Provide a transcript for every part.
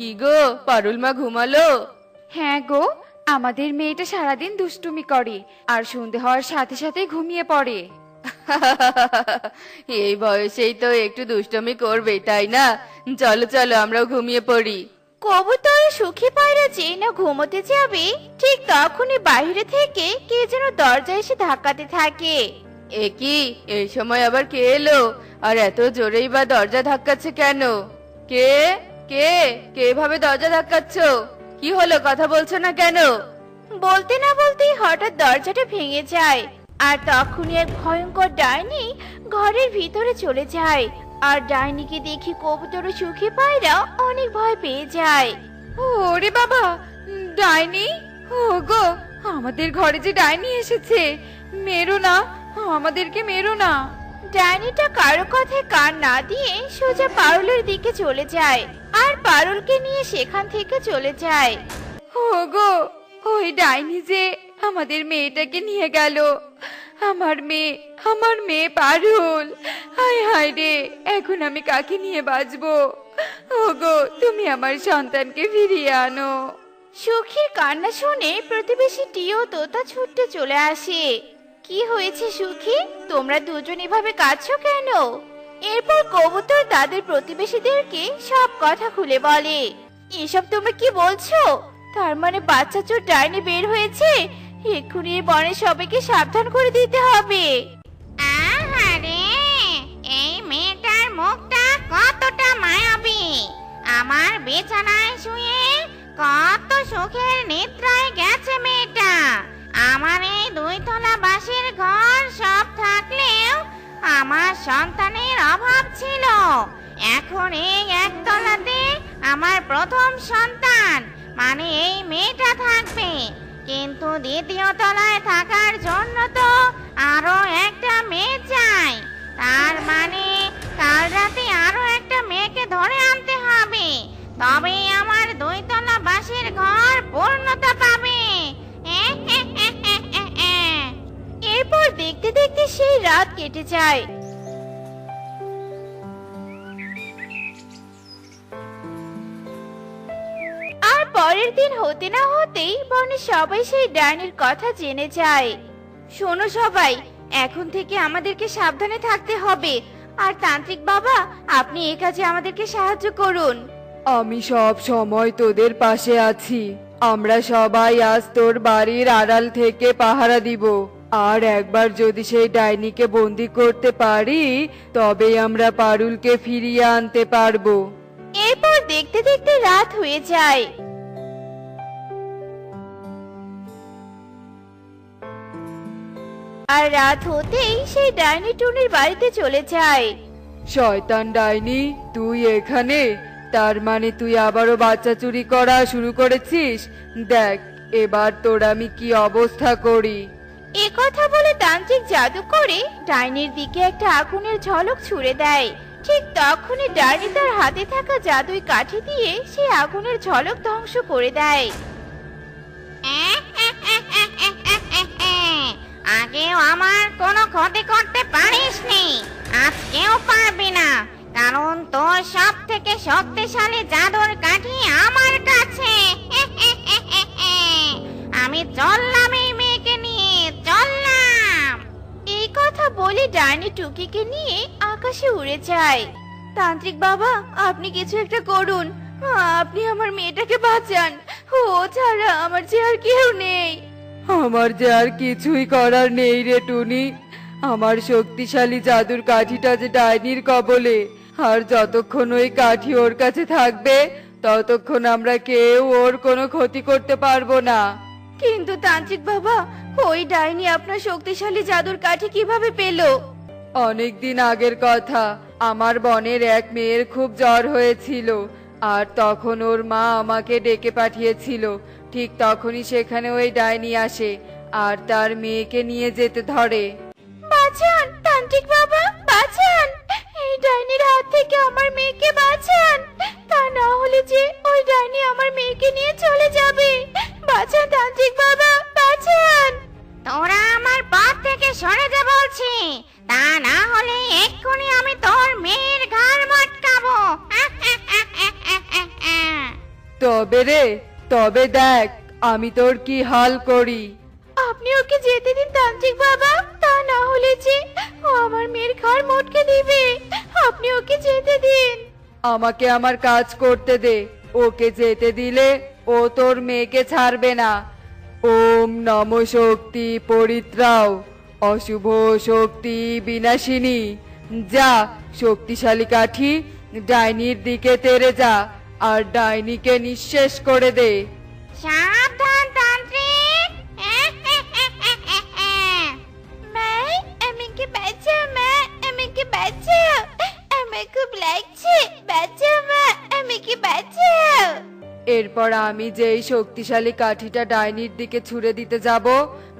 কি গো, পারুল মা ঘুমালো? হ্যাঁ গো, আমাদের মেয়েটা সারাদিন দুষ্টুমি করে আর সন্ধে হওয়ার সাথে সাথে ঘুমিয়ে পড়ে। এই বয়সেই তো একটু দুষ্টুমি করবে, তাই না? চলো চলো, আমরাও ঘুমিয়ে পড়ি। কবুতর সুখী পায়রা যেই না ঘুমোতে যাবে, ঠিক তখনই বাইরে থেকে কে যেন দরজা এসে ধাক্কাতে থাকে। এ কি, এই সময় আবার কে এলো? আর এত জোরেই বা দরজা ধাক্কাচ্ছে কেন? কে কে কে ভাবে দরজা ধাক্কাচ্ছ? কি হলো, কথা বলছো না কেন? বলতে না বলতেই হঠাৎ দরজাটা ভেঙে যায়, আর তখনই এক ভয়ঙ্কর ডাইনি ঘরের ভিতরে চলে যায়। আর ডাইনিকে দেখে কবুতর ও সুখী পায়রা অনেক ভয় পেয়ে যায়। ওরে বাবা, ডাইনি! ও গো, আমাদের ঘরে যে ডাইনি এসেছে! মেরো না, আমাদেরকে মেরো না। ডাইনিটা কারো কথায় কান না দিয়ে সোজা পারুলের দিকে চলে যায় আর পারুলকে নিয়ে সেখান থেকে চলে যায়। ও গো, ওই ডাইনি যে আমাদের মেয়েটাকে নিয়ে গেল। আমার মেয়ে পারুল! হায় হায় রে, এখন আমি কাকে নিয়ে বাঁচবো? ও গো, তুমি আমার সন্তানকে ফিরিয়ে আনো। সুখীর কান্না শুনে প্রতিবেশী টিও তোতা ছুটতে চলে আসে। কি হয়েছে সুখী, তোমরা দুজন এভাবে কাঁদছো কেন? এরপর কবুতর তাদের প্রতিবেশীদেরকে সব কথা খুলে বলে। এসব তোমরা কি বলছো? তার মানে বাচ্চা চোর ডাইনি বের হয়েছে? এক্ষুনি এই বনে সবাইকে সাবধান করে দিতে হবে। আহারে, এই মেয়েটার মুখটা কতটা মায়াবী! আমার বিছানায় শুয়ে কত সুখের নিদ্রায় গেছে মেয়েটা। আমার এই 2 তলা বাঁশের ঘর সব থাকলেও আমার সন্তানের অভাব ছিল। এখন এই 1 তলাতে আমার প্রথম সন্তান মানে এই মেয়েটা থাকবে, কিন্তু 2য় তলায় থাকার জন্য তো আরো একটা মেয়ে চাই। তার মানে কাল রাতে আরো একটা মেয়েকে ধরে আনতে হবে, তবেই আমার 2 তলা বাঁশের ঘর পূর্ণতা পাবে। এরপর দেখতে দেখতে সেই রাত কেটে যায়। আর পরের দিন হতে না হতেই বনে সবাই সেই ডাইনির কথা জেনে যায়। শোনো সবাই, এখন থেকে আমাদেরকে সাবধানে থাকতে হবে। আর তান্ত্রিক বাবা, আপনি এই কাজে আমাদেরকে সাহায্য করুন। আমি সব সময় তোদের পাশে আছি। আমরা সবাই আজ তোর বাড়ির আড়াল থেকে পাহারা দিব। আর একবার যদি সেই ডাইনিকে বন্দি করতে পারি, তবেই আমরা পারুলকে ফিরিয়ে আনতে পারবো। এরপর দেখতে দেখতে রাত হয়ে যায়। আর রাত হতেই সেই ডাইনি টুনির বাড়িতে চলে যায়। শয়তান ডাইনি, তুই এখানে? তার মানে তুই আবারও বাচ্চা চুরি করা শুরু করেছিস? দেখ এবার তোর আমি কি অবস্থা করি। এ কথা বলে তান্ত্রিক জাদু করে ডাইনির দিকে একটা আগুনের ঝলক ছুড়ে দেয়। ঠিক তখনই ডাইনি তার হাতে থাকা জাদুই কাঠি দিয়ে সেই আগুনের ঝলক ধ্বংস করে দেয়। আগেও আমার কোনো ক্ষতি করতে পারিসনি, আজকেও পারবি না, কারণ তোর সব থেকে শক্তিশালী জাদুর কাঠি আমার কাছে। আমি চললাম এই মেয়েকে নিয়ে, চললাম। এই কথা বলে ডাইনি টুকিকে নিয়ে আকাশে উড়ে যায়। তান্ত্রিক বাবা, আপনি কিছু একটা করুন। আপনি আমার মেয়েটাকে বাঁচান। ও ছাড়া আমার যে আর কেউ নেই। আমার যে আর কিছুই করার নেই রে টুনি। আমার শক্তিশালী জাদুর কাঠিটা যে ডাইনির কবলে, আর যতক্ষণ ওই কাঠি ওর কাছে থাকবে ততক্ষণ আমরা কেউ ওর কোনো ক্ষতি করতে পারবো না। কিন্তু তান্ত্রিক বাবা, ওই ডাইনি আপনার শক্তিশালী জাদুর কাঠি কিভাবে পেল? অনেকদিন আগের কথা, আমার বনের এক মেয়ের খুব জ্বর হয়েছিল, আর তখন ওর মা আমাকে ডেকে পাঠিয়েছিল। ঠিক তখনই সেখানে ওই ডাইনি আসে আর তার মেয়েকে নিয়ে যেতে ধরে। বাঁচান তান্ত্রিক বাবা, বাঁচান! এই ডাইনির হাত থেকে আমার মেয়েকে বাঁচান, তা না হলে যে ওই ডাইনি আমার মেয়েকে নিয়ে চলে যাবে। বাঁচান তান্ত্রিক বাবা, বাঁচান! তোরা আমার পথ থেকে সরে যা বলছি, তা না হলে এক্ষুনি আমি তোর মেয়ের ঘাড় মটকাবো। তবে দেখ আমি তোর কি হাল করি। আপনি ওকে যেতে দিন তান্ত্রিক বাবা, তা না হলে যে ও আমার মেয়ের ঘাড় মটকে দিবে। আপনি ওকে যেতে দিন। আমাকে আমার কাজ করতে দে, ওকে যেতে দিলে ও তোর মেয়েকে ছাড়বে না। ওম নম শক্তি পরিত্রাও অশুভ শক্তি বিনাশিনী। যা শক্তিশালী কাঠি ডাইনির দিকে তেড়ে যা আর ডাইনিকে নিঃশেষ করে দে। সাবধান তান্ত্রিক। মা, আমাকে বাঁচাও মা, আমাকে বাঁচাও, আমার খুব লাগছে, বাঁচাও মা, আমাকে বাঁচাও। এরপর আমি যেই শক্তিশালী কাঠিটা ডাইনির দিকে ছুঁড়ে দিতে যাব,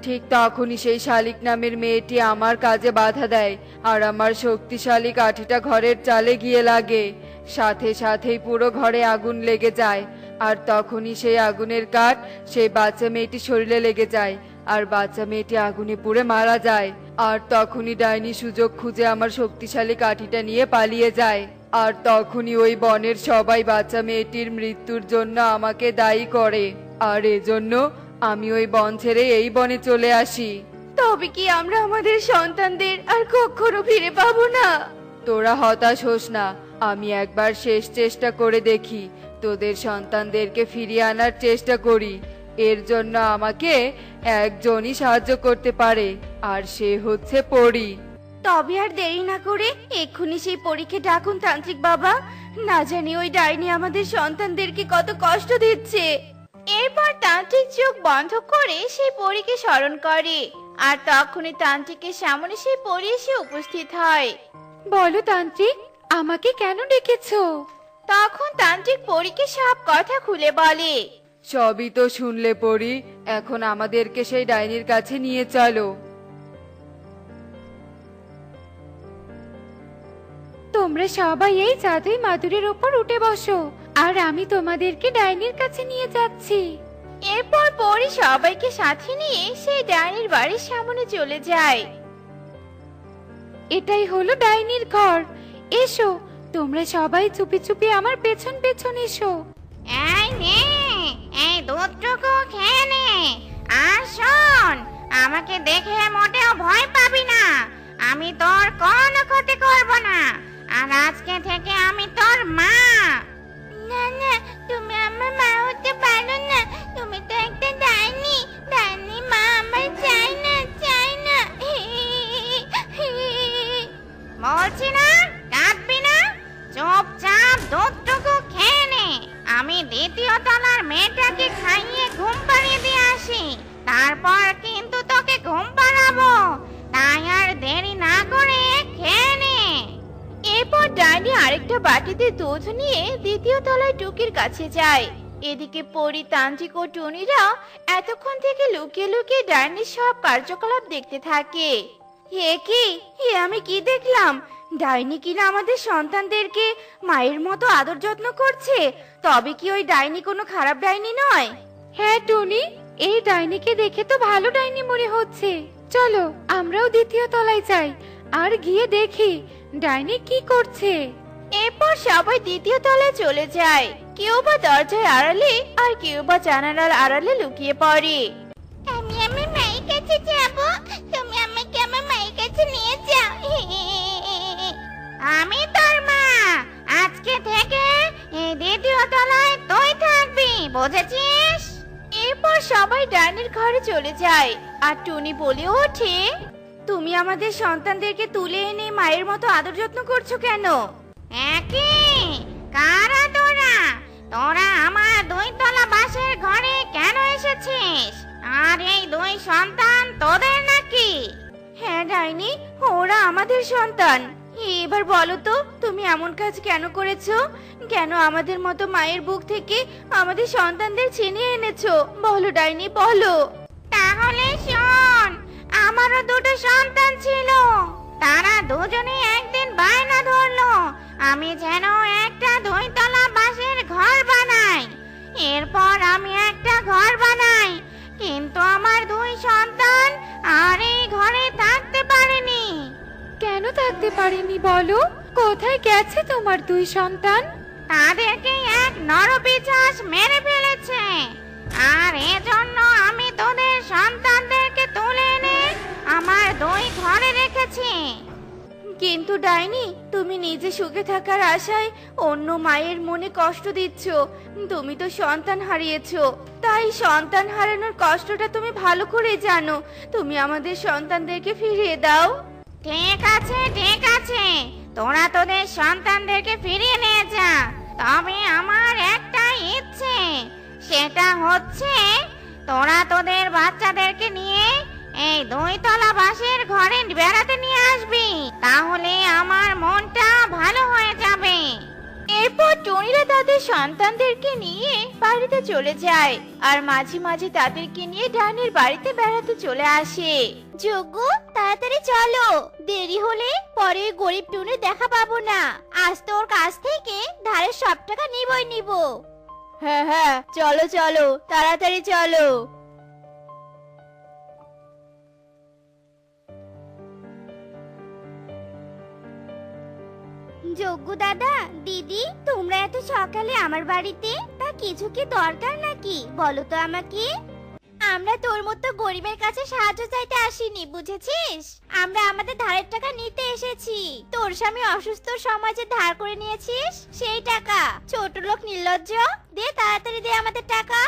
ঠিক তখনই সেই শালিক নামের মেয়েটি আমার কাজে বাধা দেয় আর আমার শক্তিশালী কাঠিটা ঘরের চালে গিয়ে লাগে। সাথে সাথেই পুরো ঘরে আগুন লেগে যায় আর তখনই সেই আগুনের কাঠ সেই বাচ্চা মেয়েটির শরীরে লেগে যায় আর বাচ্চা মেয়েটি আগুনে পুড়ে মারা যায়। আর তখনই ডাইনি সুযোগ খুঁজে আমার শক্তিশালী কাঠিটা নিয়ে পালিয়ে যায়। আর তখনই ওই বনের সবাই বাচ্চা মেয়েটির মৃত্যুর জন্য আমাকে দায়ী করে আর এজন্য আমি ওই বন ছেড়ে এই বনে চলে আসি। তবে কি আমরা আমাদের সন্তানদের আর কখনো ফিরে পাবো না? তোরা হতাশ হোস না, আমি একবার শেষ চেষ্টা করে দেখি, তোদের সন্তানদেরকে ফিরিয়ে আনার চেষ্টা করি। এর জন্য আমাকে একজনই সাহায্য করতে পারে আর সে হচ্ছে পরী। তবে আর দেরি না করে এক্ষুনি সেই পরীকে ডাকুন তান্ত্রিক বাবা, না জানি ওই ডাইনি আমাদের সন্তানদেরকে কত কষ্ট দিচ্ছে। এরপর তান্ত্রিক চোখ বন্ধ করে সেই পরীকে স্মরণ করে আর তখনই তান্ত্রিকের সামনে সেই পরী এসে উপস্থিত হয়। বলো তান্ত্রিক, আমাকে কেন ডেকেছো? তখন তান্ত্রিক পরীকে সব কথা খুলে বলে। সবই তো শুনলে পরী, এখন আমাদেরকে সেই ডাইনির কাছে নিয়ে চলো। তোমরা সবাই এই জাদুই মাদুরের ওপর উঠে বসো আর আমি তোমাদেরকে ডাইনির কাছে নিয়ে যাচ্ছি। এরপর পরী সবাইকে সাথে নিয়ে সেই ডাইনির বাড়ির সামনে চলে যায়। এটাই হলো ডাইনির ঘর। এসো, তোমরা সবাই চুপি চুপি আমার পেছন পেছন এসো। এই নে, এই দুধটুকু খেয়ে নে। আর শোন, আমাকে দেখে মোটেও ভয় পাবি না। আমি তোর কোনো ক্ষতি করব না। আর আজকে থেকে আমি তোর মা। না না, তুমি আমার মা হতে পারো না, তুমি তো একটা ডাইনি। ডাইনি মা আমার চাই না, চাই না। বলছি না, কাঁদবি না, চুপচাপ দুধটুকু খেয়ে নে। আমি দ্বিতীয় তলার মেয়েটাকে খাইয়ে ঘুম পাড়িয়ে দিয়ে আসি, তারপর কিন্তু তোকে ঘুম পাড়াবো। তাই আর দেরি না করে খেয়ে নে। এরপর ডাইনি আরেকটা বাটিতে দুধ নিয়ে দ্বিতীয় তলায় টুকির কাছে যায়। এদিকে পরী, তান্ত্রিক ও টুনিরা এতক্ষণ থেকে লুকিয়ে লুকিয়ে ডাইনির সব কার্যকলাপ দেখতে থাকে। আমি কি দেখলাম? ডাইনি কিনা আমাদের সন্তানদেরকে মায়ের মতো আদর যত্ন করছে। তবে কি ওই ডাইনি কোনো খারাপ ডাইনি নয়? হ্যাঁ টুনি, এই ডাইনিকে দেখে তো ভালো ডাইনি মনে হচ্ছে। চলো আমরাও দ্বিতীয় তলায় যাই আর গিয়ে দেখি ডাইনি কি করছে। এরপর সবাই দ্বিতীয় তলায় চলে যায়। কেউ বা দরজার আড়ালে আর কেউ বা জানালার আড়ালে লুকিয়ে পড়ে। আমি আমার মায়ের কাছে যাব, তুমি আমাকে আমার মায়ের কাছে নিয়ে যাও। আমি তোর মা। আজকে থেকে এই দ্বিতীয় তলায় তুই থাকবি, বুঝেছিস? এরপর সবাই ডাইনির ঘরে চলে যায় আর টুনি বলে ওঠে, তুমি আমাদের সন্তানদেরকে তুলে এনে মায়ের মতো আদর যত্ন করছো কেন? একই কারা তোরা? তোরা আমার দুই তলা বাসের ঘরে কেন এসেছিস? আর এই দুই সন্তান তোদের নাকি? হ্যাঁ ডাইনি, ওরা আমাদের সন্তান। এবার বলো তো, তুমি এমন কাজ কেন করেছো? কেন আমাদের মতো মায়ের বুক থেকে আমাদের সন্তানদের ছিনিয়ে এনেছো? বলো ডাইনি, বলো। তাহলে শোন, আমারও দুটো সন্তান ছিল। তারা দুজনে একদিন বায়না ধরলো আমি যেন একটা দুই তলা বাঁশের ঘর বানাই। এরপর আমি একটা ঘর বানাই, কিন্তু আমার দুই সন্তান আর এই ঘরে থাকতে পারেনি। কেন থাকতে পারেনি বলো? কোথায় গেছে তোমার দুই সন্তান? তাদেরকে এক নরপিশাচ মেরে ফেলেছে। আর এজন্য আমি তোদের সন্তানদেরকে তুলে এনে আমার দুই ঘরে রেখেছি। কিন্তু ডাইনি, তুমি নিজে সুখে থাকার আশায় অন্য মায়ের মনে কষ্ট দিচ্ছ। তুমি তো সন্তান হারিয়েছো, তাই সন্তান হারানোর কষ্টটা তুমি ভালো করে জানো। তুমি আমাদের সন্তানদেরকে ফিরিয়ে দাও। ঠিক আছে, ঠিক আছে, তোরা তোদের সন্তানদেরকে ফিরিয়ে নিয়ে যা। তবে আমার একটা ইচ্ছে, সেটা হচ্ছে তোরা তোদের বাচ্চাদেরকে নিয়ে এই 2 তলা বাঁশের ঘরে বেড়াতে নিয়ে আসবি, তাহলে আমার মনটা ভালো হয়ে যাবে। এরপর টুনিরা তাদের সন্তানদেরকে নিয়ে বাড়িতে চলে যায়, আর মাঝে মাঝে তাদেরকে নিয়ে ডাইনির বাড়িতে বেড়াতে চলে আসে। যজ্ঞ, তাড়াতাড়ি চলো, দেরি হলে পরে গরিব টুনির দেখা পাবো না। আজ তোর কাছ থেকে ধারের সব টাকা নিবই নিব। হ্যাঁ হ্যাঁ, চলো চলো, তাড়াতাড়ি চলো। যজ্ঞ দাদা, দিদি, তোমরা এত সকালে আমার বাড়িতে? তা কিছু কি দরকার নাকি, বলো তো আমাকে। আমরা তোর মতো গরিবের কাছে সাহায্য চাইতে আসিনি, বুঝেছিস? আমরা আমাদের ধারের টাকা নিতে এসেছি। তোর স্বামী অসুস্থর সময় যে ধার করে নিয়েছিস সেই টাকা। ছোট লোক নির্লজ্জ, দে তাড়াতাড়ি দে আমাদের টাকা।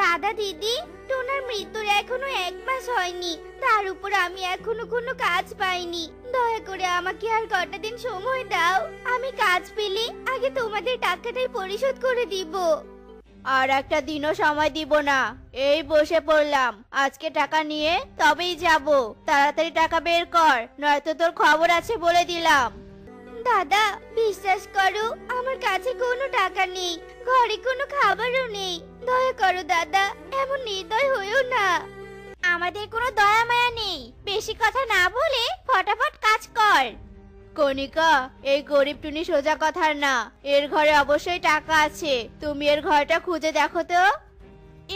দাদা দিদি, টোনার মৃত্যুর এখনো 1 মাস হয়নি, তার উপর আমি এখনো কোনো কাজ পাইনি। দয়া করে আমাকে আর কটা দিন সময় দাও, আমি কাজ পেলে আগে তোমাদের টাকাটাই পরিশোধ করে দিব। আর একটা দিনও সময় দিব না, এই বসে পড়লাম। আজকে টাকা নিয়ে তবেই যাব। তাড়াতাড়ি টাকা বের কর, নয়তো তোর খবর আছে বলে দিলাম। দাদা, বিশ্বাস করো, আমার কাছে কোনো টাকা নেই, ঘরে কোনো খাবারও নেই। দয়া করো দাদা, এমন নির্দয় হইও না। আমাদের কোনো দয়া মায়া নেই, বেশি কথা না বলে ফটাফট কাজ কর। কণিকা, এই গরিব টুনি সোজা কথার না, এর ঘরে অবশ্যই টাকা আছে। তুমি এর ঘরটা খুঁজে দেখো তো।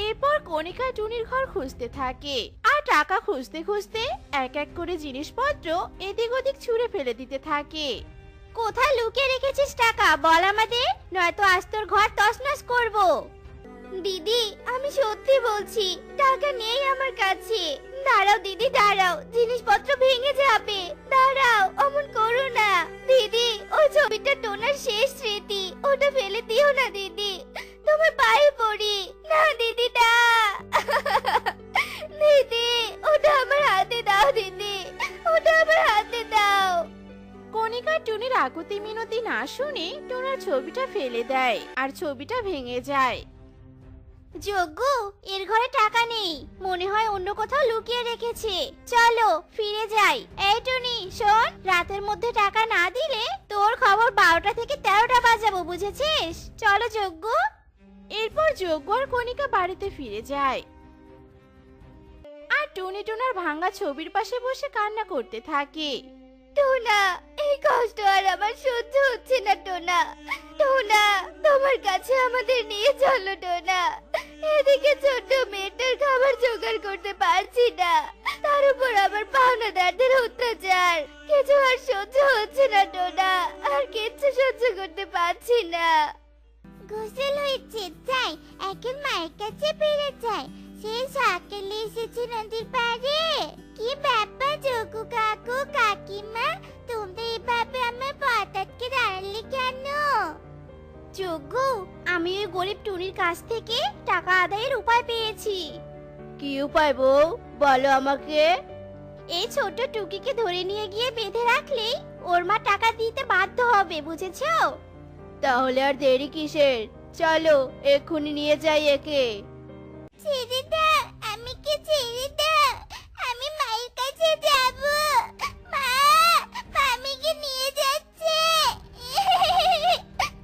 এরপর কণিকা টুনির ঘর খুঁজতে থাকে, আর টাকা খুঁজতে খুঁজতে এক এক করে জিনিসপত্র এদিক ওদিক ছুঁড়ে ফেলে দিতে থাকে। কোথায় লুকিয়ে রেখেছিস টাকা, বল আমাদের, নয়তো আজ তোর ঘর তছনছ করব। দিদি, আমি সত্যি বলছি, টাকা নেই আমার কাছে। দাঁড়াও দিদি, দাঁড়াও, জিনিসপত্র ভেঙে যাবে। দাঁড়াও, অমন করো না দিদি। ওই ছবিটা টোনার শেষ স্মৃতি, ওটা ফেলে দিও না দিদি, তোমার পায়ে পড়ি। না দিদি, না দিদি, ওটা আমার হাতে দাও দিদি, ওটা আমার হাতে দাও। কণিকা টুনির আকুতি মিনতি না শুনে টোনার ছবিটা ফেলে দেয়, আর ছবিটা ভেঙে যায়। যজ্ঞ, এর ঘরে টাকা নেই, মনে হয় অন্য কোথাও লুকিয়ে রেখেছে। চলো ফিরে যাই। এই টুনি শোন, রাতের মধ্যে টাকা না দিলে তোর খবর 12টা থেকে 13টা বাজাবো, বুঝেছিস? চলো যজ্ঞ। এরপর যজ্ঞ আর কণিকা বাড়িতে ফিরে যায়, আর টুনি টোনার ভাঙা ছবির পাশে বসে কান্না করতে থাকে। টোনা, এই কষ্ট আর আমার সহ্য হচ্ছে না টোনা। টোনা, তোমার কাছে আমাদের নিয়ে চলো টোনা। এদিকে ছোট্ট মেয়েটার খাবার জোগাড় করতে পারছি না, তার উপর আবার পাওনাদারদের অত্যাচার। কিছু আর সহ্য হচ্ছে না টোনা, আর কিচ্ছু সহ্য করতে পারছি না। গোসল হয়েছে, যাই এখন মায়ের কাছে ফিরে যাই। সে সকালে এসেছে নদীর পাড়ে। কি ব্যাপার যোগু কাকু কাকিমা, তোমরা এভাবে আমার পথ আটকে দাঁড়ালে কেন? যোগ্য, আমি ওই গরিব টুনির কাছ থেকে টাকা আদায়ের উপায় পেয়েছি। কি উপায় বউ, বলো আমাকে। এই ছোট টুকিকে ধরে নিয়ে গিয়ে বেঁধে রাখলেই ওর মা টাকা দিতে বাধ্য হবে, বুঝেছো? তাহলে আর দেরি কিসের, চলো এক্ষুনি নিয়ে যাই একে। ছেড়ে দাও, আমাকে ছেড়ে দাও, আমি মায়ের কাছে যাব। মা, মামিকে নিয়ে যাচ্ছে।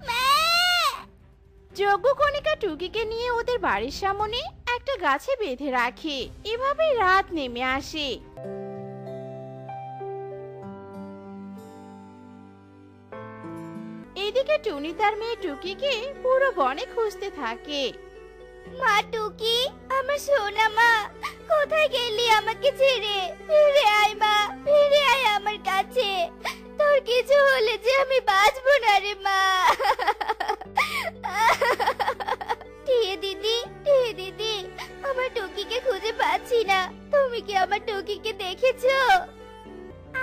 মা। যজ্ঞ কণিকা টুকিকে নিয়ে ওদের বাড়ির সামনে একটা গাছে বেঁধে রাখে। এভাবেই রাত নেমে আসে। এদিকে টুনি তার মেয়ে টুকিকে পুরো বনে খুঁজতে থাকে। মা টুকি, আমার সোনা মা, কোথায় গেলি আমাকে ছেড়ে? ফিরে আয় মা, ফিরে আয় আমার কাছে। তোর কিছু হলে যে আমি বাঁচবো না রে মা। আমার টুকিকে দেখেছো?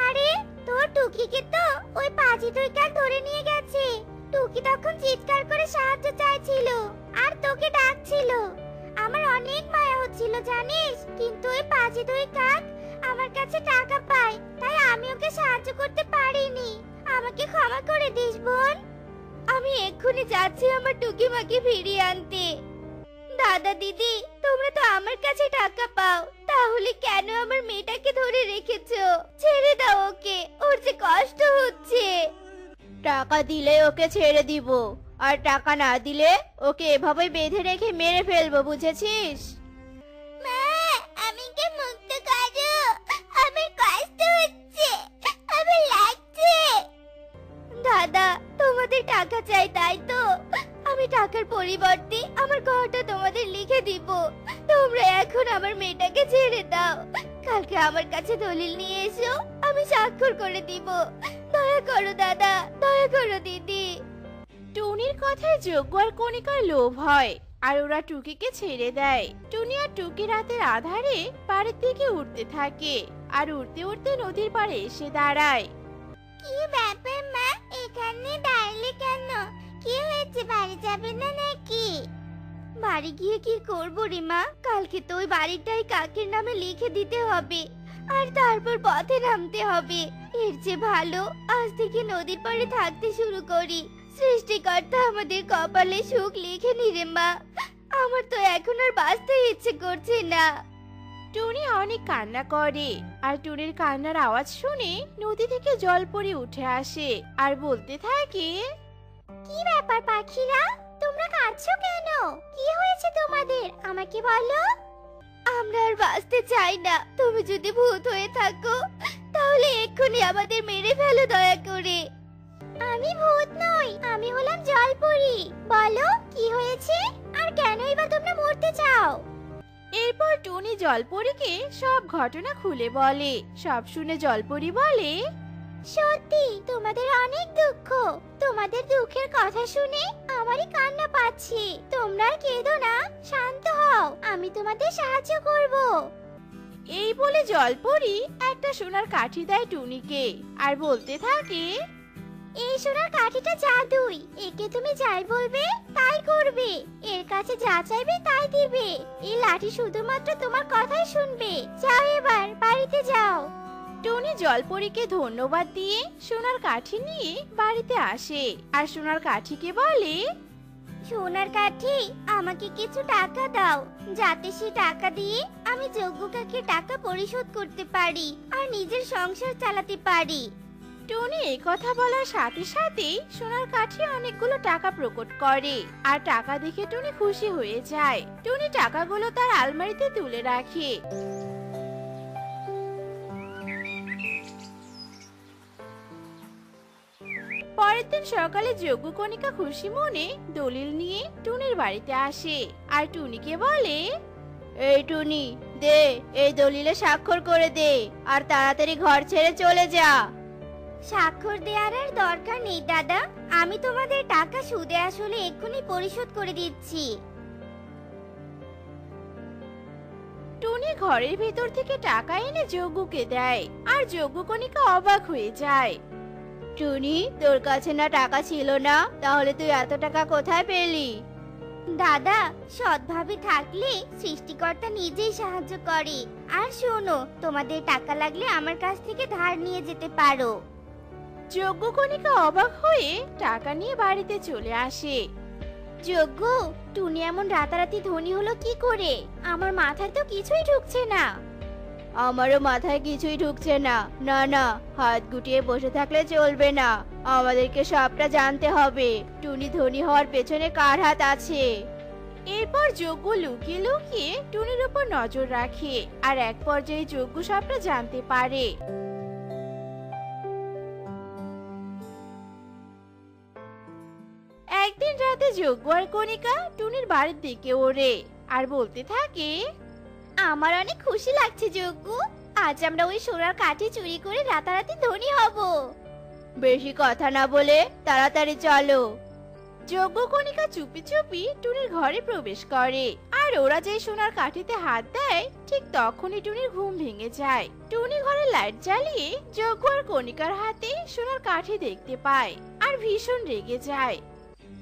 আরে তোর টুকিকে তো ওই পাজি দুই কাক ধরে নিয়ে গেছে। টুকি তখন চিৎকার করে সাহায্য চাইছিল আর তোকে ডাকছিল। আমার অনেক মায়া হচ্ছিল জানিস, কিন্তু ওই পাজি দুই কাক আমার কাছে টাকা পায়, তাই আমি ওকে সাহায্য করতে পারিনি। আমাকে ক্ষমা করে দিস বোন। আমি এক্ষুনি যাচ্ছি আমার টুকি মাকে ফিরিয়ে আনতে। দাদা দিদি, তোমরা তো আমার কাছে টাকা পাও, তাহলে কেন আমার মেয়েটাকে ধরে রেখেছো? ছেড়ে দাও ওকে, ওর যে কষ্ট হচ্ছে। টাকা দিলে ওকে ছেড়ে দিব, আর টাকা না দিলে ওকে এভাবে বেঁধে রেখে মেরে ফেলবো, বুঝেছিস? মা, আমাকে মুক্ত করো, আমার কষ্ট হচ্ছে, আমার লাগছে। দাদা, তোমাদের টাকা চাই তাই তো? আমি টাকার পরিবর্তে আমার ঘরটা তোমাদের লিখে দিব। তোমরা এখন আমার মেয়েটাকে ছেড়ে দাও। কালকে আমার কাছে দলিল নিয়ে এসো, আমি স্বাক্ষর করে দিব। দয়া করো দাদা, দয়া করো দিদি। টুনির কথায় যজ্ঞ আর কণিকার লোভ হয়, আর ওরা টুকিকে ছেড়ে দেয়। টুনি আর টুকি রাতের আধারে পাড়ের দিকে উঠতে থাকে, আর উঠতে উঠতে নদীর পাড়ে এসে দাঁড়ায়। কি ব্যাপার মা, এখানে দাঁড়ালে কেন? কি হয়েছে, বাড়ি যাবে না নাকি? বাড়ি গিয়ে কি করবো রে মা? কালকে তো ওই বাড়িটাই কাকের নামে লিখে দিতে হবে, আর তারপর পথে নামতে হবে। এর চেয়ে ভালো আজ থেকে নদীর পাড়ে থাকতে শুরু করি। সৃষ্টিকর্তা আমাদের কপালে সুখ লিখে নি রে মা। আমার তো এখন আর বাঁচতে ইচ্ছে করছে না। টুনি অনেক কান্না করে, আর টুনির কান্নার আওয়াজ শুনে নদী থেকে জলপরি উঠে আসে আর বলতে থাকে, কি ব্যাপার পাখিরা, তোমরা কাঁদছো কেন? কি হয়েছে তোমাদের, আমাকে বলো। আমরা আর বাঁচতে চাই না। তুমি যদি ভূত হয়ে থাকো তাহলে এক্ষুনি আমাদের মেরে ফেলো দয়া করে। আমি ভূত নই, আমি হলাম জলপরি। বলো কি হয়েছে, আর কেনই বা তোমরা মরতে চাও? এরপর টুনি জলপরীকে সব ঘটনা খুলে বলে। সব শুনে জলপরী বলে, সত্যি তোমাদের অনেক দুঃখ। তোমাদের দুঃখের কথা শুনে আমারই কান্না পাচ্ছে। তোমরা আর কেঁদো না, শান্ত হও, আমি তোমাদের সাহায্য করব। এই বলে জলপরী একটা সোনার কাঠি দেয় টুনিকে, আর বলতে থাকে, এই সোনার কাঠিটা জাদুই, একে তুমি যাই বলবে তাই করবে। এর কাছে যা চাইবে তাই দিবে। এই লাঠি শুধুমাত্র তোমার কথাই শুনবে। যাও এবার বাড়িতে যাও। টুনি জলপরীকে ধন্যবাদ দিয়ে সোনার কাঠি নিয়ে বাড়িতে আসে, আর সোনার কাঠিকে বলে, সোনার কাঠি, আমাকে কিছু টাকা দাও, যাতে সে টাকা দিয়ে আমি যজ্ঞ কাকে টাকা পরিশোধ করতে পারি আর নিজের সংসার চালাতে পারি। টুনি এই কথা বলার সাথে সাথেই সোনার কাঠি অনেকগুলো টাকা প্রকট করে, আর টাকা দেখে টুনি খুশি হয়ে যায়। টুনি টাকাগুলো তার আলমারিতে তুলে রাখে। পরের দিন সকালে যজ্ঞকণিকা খুশি মনে দলিল নিয়ে টুনির বাড়িতে আসে, আর টুনিকে বলে, এই টুনি, দে এই দলিলে স্বাক্ষর করে দে, আর তাড়াতাড়ি ঘর ছেড়ে চলে যা। স্বাক্ষর দেওয়ার আর দরকার নেই দাদা, আমি তোমাদের টাকা সুদে আসলে এক্ষুনি পরিশোধ করে দিচ্ছি। টুনি ঘরের ভেতর থেকে টাকা এনে যজ্ঞকে দেয়, আর যজ্ঞকণিকা অবাক হয়ে যায়। টুনি, তোর কাছে না টাকা ছিল না, তাহলে তুই এত টাকা কোথায় পেলি? দাদা, সৎভাবে থাকলে সৃষ্টিকর্তা নিজেই সাহায্য করে। আর শোনো, তোমাদের টাকা লাগলে আমার কাছ থেকে ধার নিয়ে যেতে পারো। যজ্ঞকণিকা অবাক হয়ে টাকা নিয়ে বাড়িতে চলে আসে। যজ্ঞ, টুনি এমন রাতারাতি ধনী হলো কি করে? আমার মাথায় তো কিছুই ঢুকছে না। আমারও মাথায় কিছুই ঢুকছে না। না না, হাত গুটিয়ে বসে থাকলে চলবে না, আমাদেরকে সবটা জানতে হবে। টুনি ধনী হওয়ার পেছনে কার হাত আছে? এরপর যজ্ঞ লুকিয়ে লুকিয়ে টুনির উপর নজর রাখে, আর এক পর্যায়ে যজ্ঞ সবটা জানতে পারে। একদিন রাতে যজ্ঞ আর কণিকা টুনির বাড়ির দিকে ওড়ে, আর বলতে থাকে, আমার অনেক খুশি লাগছে যজ্ঞ, আজ আমরা ওই সোনার কাঠি চুরি করে রাতারাতি ধনী হব। বেশি কথা না বলে তাড়াতাড়ি চলো। যজ্ঞ কণিকা চুপি চুপি টুনির ঘরে প্রবেশ করে, আর ওরা যে সোনার কাঠিতে হাত দেয় ঠিক তখনই টুনির ঘুম ভেঙে যায়। টুনি ঘরে লাইট জ্বালিয়ে যজ্ঞ আর কণিকার হাতে সোনার কাঠি দেখতে পায় আর ভীষণ রেগে যায়।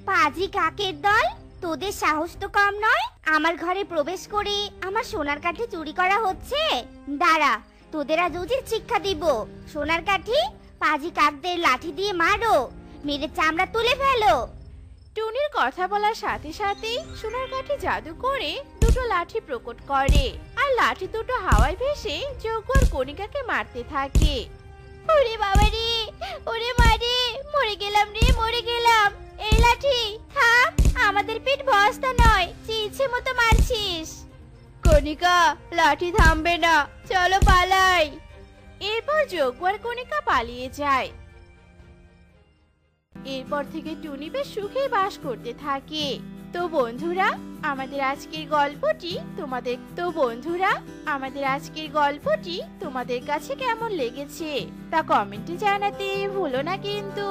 পাজি কাকের দল, তোদের সাহস তো কম নয়। আমার ঘরে প্রবেশ করে আমার সোনার কাঠি চুরি করা হচ্ছে। দাঁড়া, তোদের আজ উচিত শিক্ষা দিব। সোনার কাঠি পাজি কাকদের লাঠি দিয়ে মারো, মেরে চামড়া তুলে ফেলো। টুনির কথা বলার সাথে সাথে সোনার কাঠি জাদু করে দুটো লাঠি প্রকট করে আর লাঠি দুটো হাওয়ায় ভেসে যজ্ঞ আর কণিকাকে মারতে থাকে। ওরে বাবা রে, ওরে মারে, মরে গেলাম রে, মরে গেলাম। এই লাঠি থাম, আমাদের পেট বস্তা নয় যে ইচ্ছে মতো মারছিস। কণিকা, লাঠি থামবে না, চলো পালাই। এরপর যজ্ঞ আর কণিকা পালিয়ে যায়। এরপর থেকে টুনি বেশ সুখে বাস করতে থাকে। তো বন্ধুরা, আমাদের আজকের গল্পটি তোমাদের কাছে কেমন লেগেছে তা কমেন্টে জানাতে ভুলো না কিন্তু।